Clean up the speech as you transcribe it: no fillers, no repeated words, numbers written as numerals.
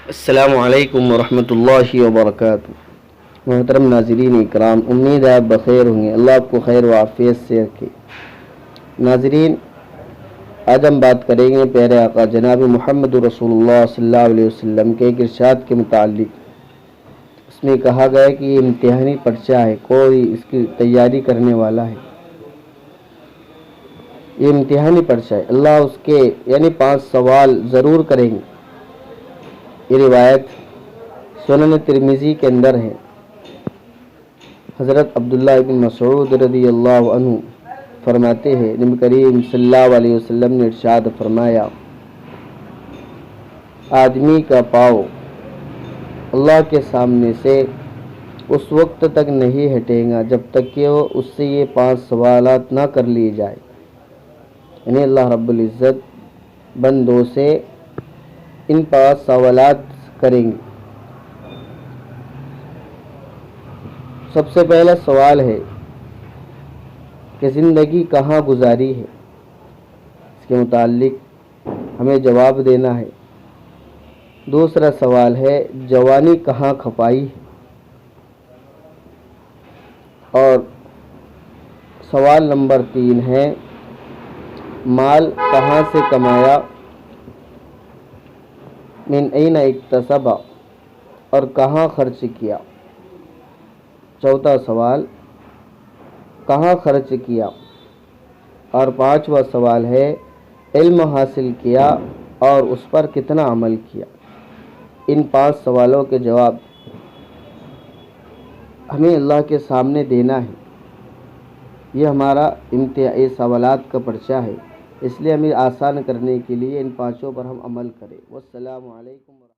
السلام علیکم ورحمۃ اللہ وبرکاتہ۔ محترم ناظرین اکرام، امید ہے آپ بخیر ہوں گے، اللہ آپ کو خیر و عافیت سے رکھے۔ ناظرین، آج ہم بات کریں گے پیارے آقا جناب محمد رسول اللہ صلی اللہ علیہ وسلم کے ایک ارشاد کے متعلق۔ اس میں کہا گیا کہ یہ امتحانی پرچہ ہے، کوئی اس کی تیاری کرنے والا ہے، یہ امتحانی پرچہ ہے، اللہ اس کے 5 سوال ضرور کریں گے۔ یہ روایت سنن ترمذی کے اندر ہے۔ حضرت عبداللہ ابن مسعود رضی اللہ عنہ فرماتے ہیں، نبی کریم صلی اللہ علیہ وسلم نے ارشاد فرمایا، آدمی کا پاؤں اللہ کے سامنے سے اس وقت تک نہیں ہٹے گا جب تک کہ وہ اس سے یہ 5 سوالات نہ کر لیے جائے۔ یعنی اللہ رب العزت بندوں سے ان 5 سوالات کریں گے۔ سب سے پہلا سوال ہے کہ زندگی کہاں گزاری ہے، اس کے متعلق ہمیں جواب دینا ہے۔ دوسرا سوال ہے جوانی کہاں کھپائی ہے، اور سوال نمبر 3 ہے مال کہاں سے کمایا، من این اکتسب، اور کہاں خرچ کیا۔ چوتھا سوال کہاں خرچ کیا، اور 5واں سوال ہے علم حاصل کیا اور اس پر کتنا عمل کیا۔ ان 5 سوالوں کے جواب ہمیں اللہ کے سامنے دینا ہے۔ یہ ہمارا امتحانی سوالات کا پرچہ ہے، اس لیے ہمیں آسان کرنے کے لیے ان 5 پر ہم عمل کریں۔ والسلام علیکم۔